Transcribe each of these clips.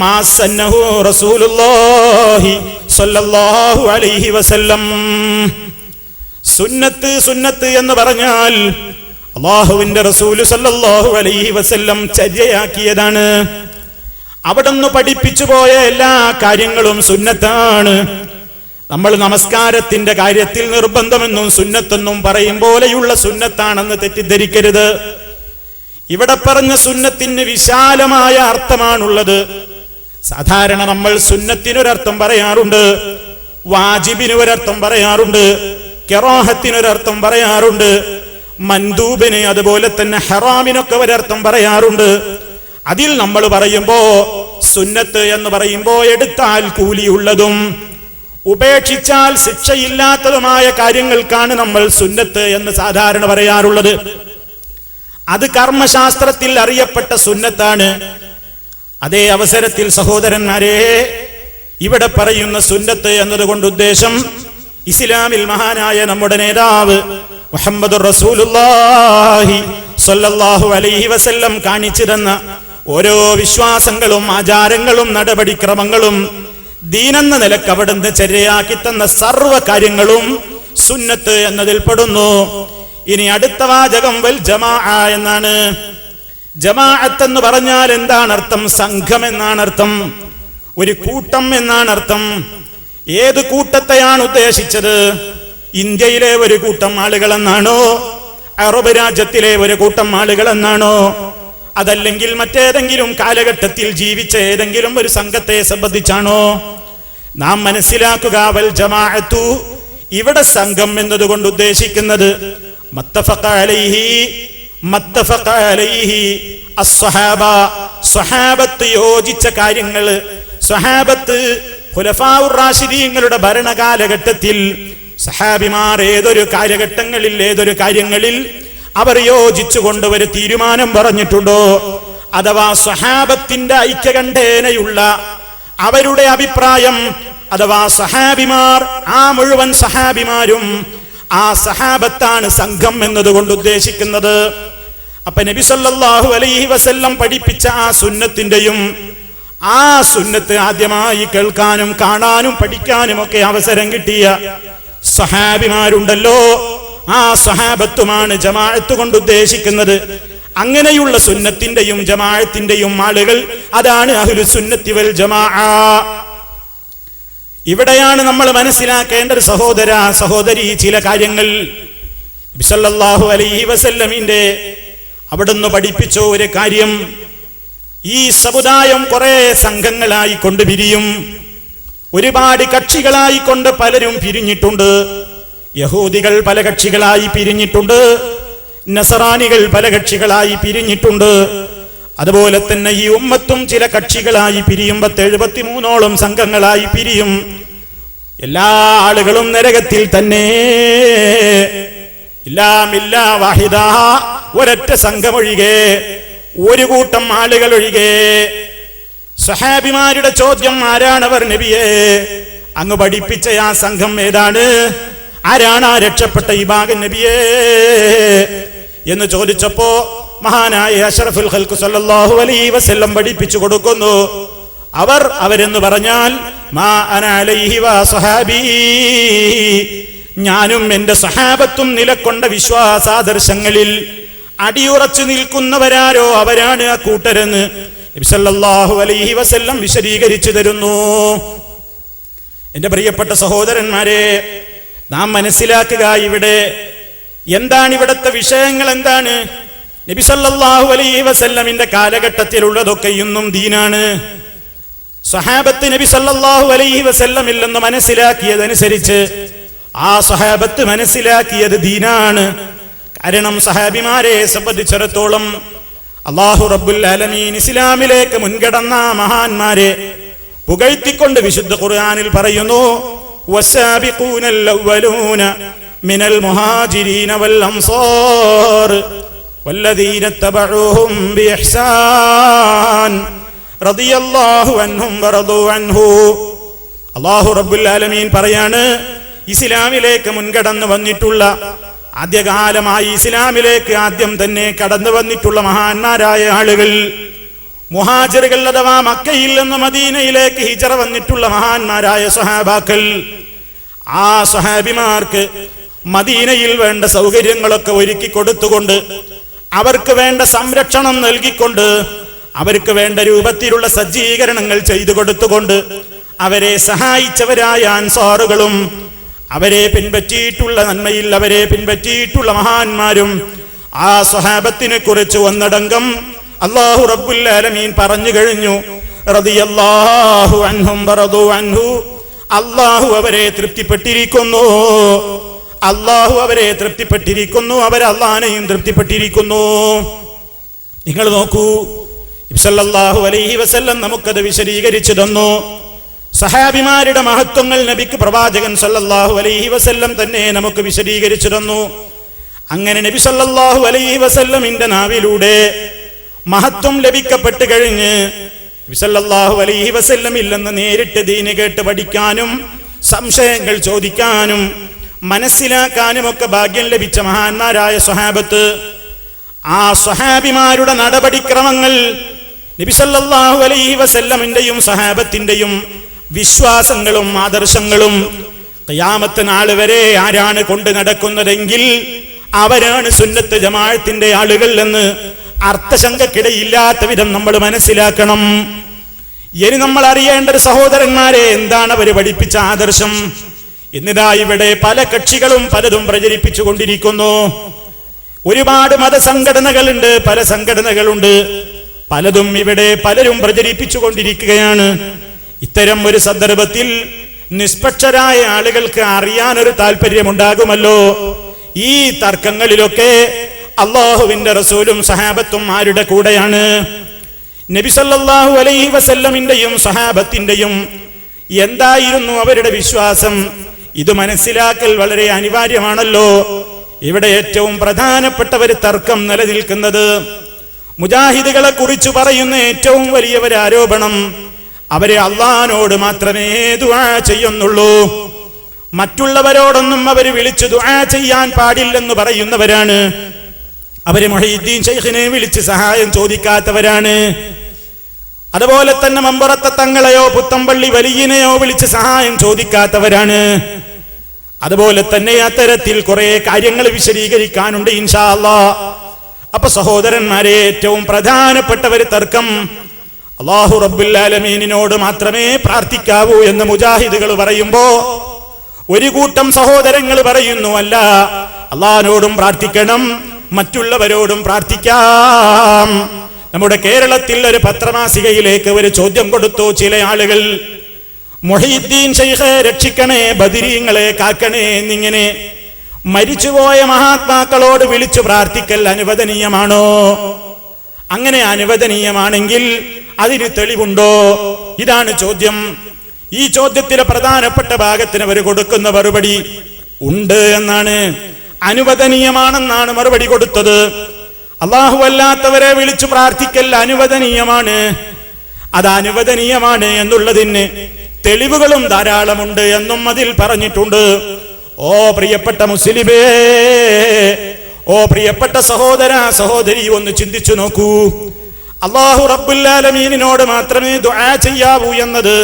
മാ സന്നഹു റസൂലുള്ളാഹി സ്വല്ലല്ലാഹു അലൈഹി വസല്ലം. സുന്നത്ത് എന്ന് പറഞ്ഞാൽ അല്ലാഹുവിന്റെ റസൂൽ സ്വല്ലല്ലാഹു അലൈഹി വസല്ലം ചര്യയാക്കിയതാണ്. അവിടുന്ന് പഠിപ്പിച്ചു പോയ എല്ലാ കാര്യങ്ങളും സുന്നത്താണ്. നമ്മൾ നമസ്കാരത്തിന്റെ കാര്യത്തിൽ നിർബന്ധമെന്നും സുന്നത്തെന്നും പറയും പോലെയുള്ള സുന്നത്താണെന്ന് തെറ്റിദ്ധരിക്കരുത്. ഇവിടെ പറഞ്ഞ സുന്നത്തിന് വിശാലമായ അർത്ഥമാണുള്ളത്. സാധാരണ നമ്മൾ സുന്നത്തിനൊരർത്ഥം പറയാറുണ്ട്, വാജിബിന് ഒരർത്ഥം പറയാറുണ്ട്, കറാഹത്തിനൊരർത്ഥം പറയാറുണ്ട്, മൻദൂബിന് അതുപോലെ തന്നെ ഹറാമിനൊക്കെ ഒരർത്ഥം പറയാറുണ്ട്. അതിൽ നമ്മൾ പറയുമ്പോ സുന്നത്ത് എന്ന് പറയുമ്പോ എടുത്താൽ കൂലിയുള്ളതും ഉപേക്ഷിച്ചാൽ ശിക്ഷയില്ലാത്തതുമായ കാര്യങ്ങൾക്കാണ് നമ്മൾ സുന്നത്ത് എന്ന് സാധാരണ പറയാറുള്ളത്. അത് കർമ്മശാസ്ത്രത്തിൽ അറിയപ്പെട്ട സുന്നത്താണ്. അതേ അവസരത്തിൽ സഹോദരന്മാരെ, ഇവിടെ പറയുന്ന സുന്നത്ത് എന്നതുകൊണ്ട് ഉദ്ദേശം ഇസ്ലാമിൽ മഹാനായ നമ്മുടെ നേതാവ് മുഹമ്മദുർ റസൂലുള്ളാഹി സ്വല്ലല്ലാഹു അലൈഹി വസല്ലം കാണിച്ചു തന്ന ഓരോ വിശ്വാസങ്ങളും ആചാരങ്ങളും നടപടിക്രമങ്ങളും ദീനെന്ന നിലക്ക് അവിടുന്ന് ചര്യയാക്കി തന്ന സർവ്വ കാര്യങ്ങളും സുന്നത്ത് എന്നതിൽ പെടുന്നു. ഇനി അടുത്ത വാചകം വൽ ജമാഅ എന്നാണ്. ജമാഅത്ത് എന്ന് പറഞ്ഞാൽ എന്താണ് അർത്ഥം? സംഘം എന്നാണ് അർത്ഥം, ഒരു കൂട്ടം എന്നാണ് അർത്ഥം. ഏത് കൂട്ടത്തെയാണ് ഉദ്ദേശിച്ചത്? ഇന്ത്യയിലെ ഒരു കൂട്ടം ആളുകളെന്നാണോ? അറബ് രാജ്യത്തിലെ ഒരു കൂട്ടം ആളുകളെന്നാണോ? അതല്ലെങ്കിൽ മറ്റേതെങ്കിലും കാലഘട്ടത്തിൽ ജീവിച്ച ഏതെങ്കിലും ഒരു സംഘത്തെ സംബന്ധിച്ചാണോ? നാം മനസ്സിലാക്കുക, വൽ ജമാഅത്തു ഇവിടെ സംഘം എന്നതുകൊണ്ട് ഉദ്ദേശിക്കുന്നത് മത്തഫഖ അലൈഹി അസ്സഹാബ, സ്വഹാബത്ത് യോജിച്ച കാര്യങ്ങൾ. സ്വഹാബത്ത് ഖുലഫാഉർ റാഷിദീങ്ങളുടെ ഭരണകാലഘട്ടത്തിൽ സഹാബിമാർ ഏതൊരു കാലഘട്ടങ്ങളിൽ ഏതൊരു കാര്യങ്ങളിൽ അവർ യോജിച്ചുകൊണ്ട് ഒരു തീരുമാനം പറഞ്ഞിട്ടുണ്ടോ, അഥവാ സ്വഹാബത്തിന്റെ ഐക്യകണ്ഠേനയുള്ള അവരുടെ അഭിപ്രായം, അഥവാ സഹാബിമാർ, ആ മുഴുവൻ സഹാബിമാരും, ആ സഹാബത്താണ് സംഘം എന്നതുകൊണ്ട് ഉദ്ദേശിക്കുന്നത്. അപ്പൊ നബി സല്ലല്ലാഹു അലൈഹി വസല്ലം പഠിപ്പിച്ച ആ സുന്നത്തിന്റെയും ആ സുന്നത്ത് ആദ്യമായി കേൾക്കാനും കാണാനും പഠിക്കാനും ഒക്കെ അവസരം കിട്ടിയ സഹാബിമാരുണ്ടല്ലോ, ആ സഹാബത്തുമാണ് ജമാഅത്ത് കൊണ്ട് ഉദ്ദേശിക്കുന്നത്. അങ്ങനെയുള്ള സുന്നത്തിന്റെയും ജമാഅത്തിന്റെയും ആളുകൾ, അതാണ് അഹ്ലുസ് സുന്നത്തി വൽ ജമാഅ. ഇവിടെയാണ് നമ്മൾ മനസ്സിലാക്കേണ്ട സഹോദര സഹോദരി ചില കാര്യങ്ങൾ. നബി സല്ലല്ലാഹു അലൈഹി വസല്ലമിന്റെ അവിടുന്ന് പഠിപ്പിച്ച ഒരു കാര്യം, ഈ സമുദായം കുറെ സംഘങ്ങളായി കൊണ്ട് പിരിയും, ഒരുപാട് കക്ഷികളായിക്കൊണ്ട് പലരും പിരിഞ്ഞിട്ടുണ്ട്. യഹൂദികൾ പല കക്ഷികളായി പിരിഞ്ഞിട്ടുണ്ട്, നസറാനികൾ പല കക്ഷികളായി പിരിഞ്ഞിട്ടുണ്ട്. അതുപോലെ തന്നെ ഈ ഉമ്മത്തും ചില കക്ഷികളായി പിരിയും, 73ഓളം സംഘങ്ങളായി പിരിയും. എല്ലാ ആളുകളും നരകത്തിൽ തന്നെ. ഇല്ലാ വാഹിദ, ഒരൊറ്റ സംഘമൊഴികെ, ഒരു കൂട്ടം ആളുകൾ ഒഴികെ. സഹാബിമാരുടെ ചോദ്യം, ആരാണവർ നബിയേ? അങ്ങ് പഠിപ്പിച്ച ആ സംഘം ഏതാണ്? ആരാണ് ആ രക്ഷപ്പെട്ട ഈ ഭാഗം നബിയേ എന്ന് ചോദിച്ചപ്പോ മഹാനായ അഷ്റഫുൽ ഖൽഖ് സല്ലല്ലാഹു അലൈഹി വസല്ലം പഠിപ്പിച്ചു കൊടുക്കുന്നു. അവരെന്ന് പറഞ്ഞാൽ മാ അന അലൈഹി വ സ്വഹാബി, ഞാനും എന്റെ സഹാബത്തും നിലക്കൊണ്ട വിശ്വാസാദർശങ്ങളിൽ അടിയുറച്ചു നിൽക്കുന്നവരാരോ അവരാണ് ആ കൂട്ടരെന്ന് നബി സല്ലല്ലാഹു അലൈഹി വസല്ലം വിശദീകരിച്ചു തരുന്നു. എന്റെ പ്രിയപ്പെട്ട സഹോദരന്മാരെ, നാം മനസ്സിലാക്കുക, ഇവിടെ എന്താണ് ഇവിടുത്തെ വിഷയങ്ങൾ? എന്താണ്? നബി സല്ലല്ലാഹു അലൈഹി വസല്ലമിന്റെ കാലഘട്ടത്തിലുള്ളതൊക്കെ ഇന്നും ദീനാണ്. സഹാബത്ത് നബി സല്ലല്ലാഹു അലൈഹി വസല്ലമിൽ നിന്ന് മനസ്സിലാക്കിയതനുസരിച്ച് ആ സഹാബത്ത് മനസ്സിലാക്കിയത് ദീനാണ്. കാരണം സഹാബിമാരെ സംബന്ധിച്ചിടത്തോളം അല്ലാഹു റബ്ബുൽ ആലമീൻ ഇസ്ലാമിലേക്ക് മുൻകടന്ന മഹാന്മാരെ പുകഴ്ത്തിക്കൊണ്ട് വിശുദ്ധ ഖുർആനിൽ പറയുന്നു, വസ്സാബിഖൂനൽ അവ്വലൂന മിനൽ മുഹാജിരീന വൽ അൻസാർ വല്ലദീന തബഊഹും ബിഇഹ്സാൻ റളിയല്ലാഹു അൻഹും വറദു അൻഹു. അല്ലാഹു റബ്ബുൽ ആലമീൻ പറയാണ്, ഇസ്ലാമിലേക്ക് മുൻകടന്നു വന്നിട്ടുള്ള, ആദ്യകാലമായി ഇസ്ലാമിലേക്ക് ആദ്യം തന്നെ കടന്നു വന്നിട്ടുള്ള മഹാന്മാരായ ആളുകൾ, മുഹാജിറുകൾ അഥവാ മക്കയിൽ നിന്ന് മദീനയിലേക്ക് ഹിജറ വന്നിട്ടുള്ള മഹാന്മാരായ സ്വഹാബാക്കൾ, ആ സ്വഹാബിമാർക്ക് മദീനയിൽ വേണ്ട സൗകര്യങ്ങളൊക്കെ ഒരുക്കി കൊടുത്തുകൊണ്ട്, അവർക്ക് വേണ്ട സംരക്ഷണം നൽകിക്കൊണ്ട്, അവർക്ക് വേണ്ട രൂപത്തിലുള്ള സജ്ജീകരണങ്ങൾ ചെയ്തു കൊടുത്തുകൊണ്ട് അവരെ സഹായിച്ചവരായ അൻസാറുകളും അവരെ പിൻപറ്റിയിട്ടുള്ള നന്മയിൽ അവരെ പിൻപറ്റിയിട്ടുള്ള മഹാന്മാരും ആ സ്വഹാബത്തിനെ കുറിച്ച് ഒന്നടങ്കം അല്ലാഹു റബ്ബുൽ ആലമീൻ പറഞ്ഞു കഴിഞ്ഞു. റളിയല്ലാഹു അൻഹും വറദു അൻഹു. അല്ലാഹു അവരെ തൃപ്തിപ്പെട്ടിരിക്കുന്നു, അല്ലാഹു അവരെ തൃപ്തിപ്പെട്ടിരിക്കുന്നു, അവർ അല്ലാഹുവിനെയും തൃപ്തിപ്പെട്ടിരിക്കുന്നു. നിങ്ങൾ നോക്കൂ, നബി സല്ലല്ലാഹു അലൈഹി വസല്ലം നമുക്കത് വിശദീകരിച്ചു തന്നു. സഹാബിമാരുടെ മഹത്വങ്ങൾ നബിക്ക് പ്രവാചകൻ സല്ലല്ലാഹു അലൈഹി വസല്ലം തന്നെ നമുക്ക് വിശദീകരിച്ചു തന്നു. അങ്ങനെ നബി സല്ലല്ലാഹു അലൈഹി വസല്ലമിന്റെ നാവിലൂടെ മഹത്വം ലഭിക്കപ്പെട്ട് കഴിഞ്ഞ് നബി സല്ലല്ലാഹു അലൈഹി വസല്ലമിൽ നിന്ന് നേരിട്ട് ദീന് കേട്ട് പഠിക്കാനും സംശയങ്ങൾ ചോദിക്കാനും മനസ്സിലാക്കാനും ഒക്കെ ഭാഗ്യം ലഭിച്ച മഹാന്മാരായ സ്വഹാബത്ത്, ആ സ്വഹാബിമാരുടെ നടപടിക്രമങ്ങൾ നബി സല്ലല്ലാഹു അലൈഹി വസല്ലമിന്റെയും സ്വഹാബത്തിന്റെയും വിശ്വാസങ്ങളും ആദർശങ്ങളും ഖിയാമത്ത് നാൾ വരെ ആരാണ് കൊണ്ട് നടക്കുന്നതെങ്കിൽ അവരാണ് സുന്നത്ത് ജമാഅത്തിന്റെ ആളുകൾ എന്ന് അർത്ഥശങ്കക്കിടയില്ലാത്ത വിധം നമ്മൾ മനസ്സിലാക്കണം. ഇനി നമ്മൾ അറിയേണ്ട ഒരു സഹോദരന്മാരെ, എന്താണ് അവർ പഠിപ്പിച്ച ആദർശം? ഇന്നിതാ ഇവിടെ പല കക്ഷികളും പലതും പ്രചരിപ്പിച്ചു കൊണ്ടിരിക്കുന്നു. ഒരുപാട് മതസംഘടനകളുണ്ട്, പല സംഘടനകളുണ്ട്, പലതും ഇവിടെ പലരും പ്രചരിപ്പിച്ചു കൊണ്ടിരിക്കുകയാണ്. ഇത്തരം ഒരു സന്ദർഭത്തിൽ നിഷ്പക്ഷരായ ആളുകൾക്ക് അറിയാനൊരു താല്പര്യമുണ്ടാകുമല്ലോ, ഈ തർക്കങ്ങളിലൊക്കെ അല്ലാഹുവിന്റെ റസൂലും സഹാബത്തും ആരുടെ കൂടെയാണ്? നബി സല്ലല്ലാഹു അലൈഹി വസല്ലമിന്റെയും സഹാബത്തിന്റെയും എന്തായിരുന്നു അവരുടെ വിശ്വാസം? ഇത് മനസ്സിലാക്കൽ വളരെ അനിവാര്യമാണല്ലോ. ഇവിടെ ഏറ്റവും പ്രധാനപ്പെട്ട ഒരു തർക്കം നിലനിൽക്കുന്നത്, മുജാഹിദുകളെ കുറിച്ച് പറയുന്ന ഏറ്റവും വലിയ ഒരു ആരോപണം, അവരെ അള്ളാഹിനോട് മാത്രമേ ദുആ ചെയ്യുന്നുള്ളൂ, മറ്റുള്ളവരോടൊന്നും അവർ വിളിച്ച് ദുആ ചെയ്യാൻ പാടില്ലെന്ന് പറയുന്നവരാണ്. അവര് മുഹീദ്ദീൻ ശൈഖിനെ വിളിച്ച് സഹായം ചോദിക്കാത്തവരാണ്. അതുപോലെ തന്നെ മമ്പുറത്തെ തങ്ങളെയോ പുത്തമ്പള്ളി വലിയനെയോ വിളിച്ച് സഹായം ചോദിക്കാത്തവരാണ്. അതുപോലെ തന്നെ അത്തരത്തിൽ കുറെ കാര്യങ്ങൾ വിശദീകരിക്കാനുണ്ട് ഇൻഷാ അല്ലാഹ്. അപ്പൊ സഹോദരന്മാരെ, ഏറ്റവും പ്രധാനപ്പെട്ട ഒരു തർക്കം, അല്ലാഹു റബ്ബുൽ ആലമീനിനോട് മാത്രമേ പ്രാർത്ഥിക്കാവൂ എന്ന് മുജാഹിദുകൾ പറയുമ്പോ ഒരു കൂട്ടം സഹോദരങ്ങൾ പറയുന്നു, അല്ല, അല്ലാഹുവിനോടും പ്രാർത്ഥിക്കണം, മറ്റുള്ളവരോടും പ്രാർത്ഥിക്കാം. നമ്മുടെ കേരളത്തിൽ ഒരു പത്രമാസികയിലേക്ക് ഒരു ചോദ്യം കൊടുത്തു ചില ആളുകൾ, മുഹീദ്ദീൻ ശൈഖെ രക്ഷിക്കണേ, ബദരീങ്ങളെ കാക്കണേ എന്നിങ്ങനെ മരിച്ചുപോയ മഹാത്മാക്കളോട് വിളിച്ചു പ്രാർത്ഥിക്കൽ അനുവദനീയമാണോ? അങ്ങനെ അനുവദനീയമാണെങ്കിൽ അതിന് തെളിവുണ്ടോ? ഇതാണ് ചോദ്യം. ഈ ചോദ്യത്തിലെ പ്രധാനപ്പെട്ട ഭാഗത്തിന് അവർ കൊടുക്കുന്ന മറുപടി ഉണ്ട് എന്നാണ്, അനുവദനീയമാണെന്നാണ് മറുപടി കൊടുത്തത്. അല്ലാഹു അല്ലാത്തവരെ വിളിച്ചു പ്രാർത്ഥിക്കൽ അനുവദനീയമാണ്. അത് അനുവദനീയമാണ് എന്നുള്ളതിന് തെളിവുകളും ധാരാളമുണ്ട് എന്നും അതിൽ പറഞ്ഞിട്ടുണ്ട്. ഓ പ്രിയപ്പെട്ട മുസ്ലിമേ, ഓ പ്രിയപ്പെട്ട സഹോദര സഹോദരി, ഒന്ന് ചിന്തിച്ചു നോക്കൂ. അല്ലാഹു റബ്ബുൽ ആലമീനിനോട് മാത്രമേ ദുആ ചെയ്യാവൂ എന്നത്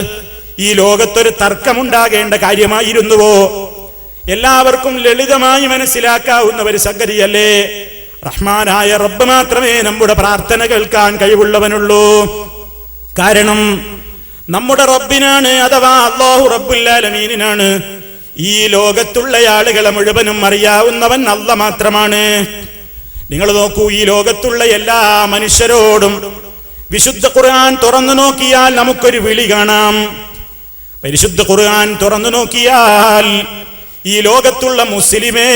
ഈ ലോകത്തൊരു തർക്കമുണ്ടാകേണ്ട കാര്യമായിരുന്നുവോ? എല്ലാവർക്കും ലളിതമായി മനസ്സിലാക്കാവുന്ന ഒരു സംഗതിയല്ലേ? റഹ്മാനായ റബ്ബ് മാത്രമേ നമ്മുടെ പ്രാർത്ഥന കേൾക്കാൻ കഴിവുള്ളവനുള്ളൂ. കാരണം നമ്മുടെ റബ്ബിനാണ്, അഥവാ അല്ലാഹു റബ്ബുൽ ആലമീനാണ് ഈ ലോകത്തുള്ള ആളുകളെ മുഴുവനും അറിയാവുന്നവൻ അല്ലാഹ് മാത്രമാണ്. നിങ്ങൾ നോക്കൂ, ഈ ലോകത്തുള്ള എല്ലാ മനുഷ്യരോടും വിശുദ്ധ ഖുർആൻ തുറന്നു നോക്കിയാൽ നമുക്കൊരു വിളി കാണാം. പരിശുദ്ധ ഖുർആൻ തുറന്നു നോക്കിയാൽ ഈ ലോകത്തുള്ള മുസ്ലിമേ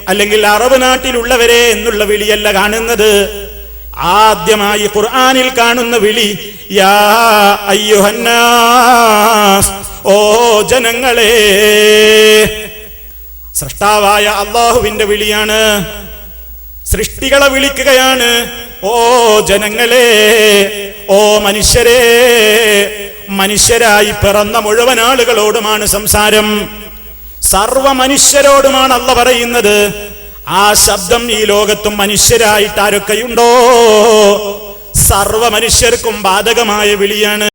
അല്ലെങ്കിൽ അറബ് നാട്ടിലുള്ളവരെ എന്നുള്ള വിളിയല്ല കാണുന്നത്. ആദ്യമായി ഖുർആനിൽ കാണുന്ന വിളി യാ അയ്യുഹന്നാസ്, ഓ ജനങ്ങളെ. സൃഷ്ടാവായ അല്ലാഹുവിന്റെ വിളിയാണ്, സൃഷ്ടികളെ വിളിക്കുകയാണ്. ഓ ജനങ്ങളെ, ഓ മനുഷ്യരെ. മനുഷ്യരായി പിറന്ന മുഴുവൻ ആളുകളോടുമാണ് സംസാരം, സർവ മനുഷ്യരോടുമാണ് അല്ലാഹ് പറയുന്നത്. ആ ശബ്ദം ഈ ലോകത്തും മനുഷ്യരായിട്ട് ആരൊക്കെയുണ്ടോ സർവ മനുഷ്യർക്കും ബാധകമായ വിളിയാണ്.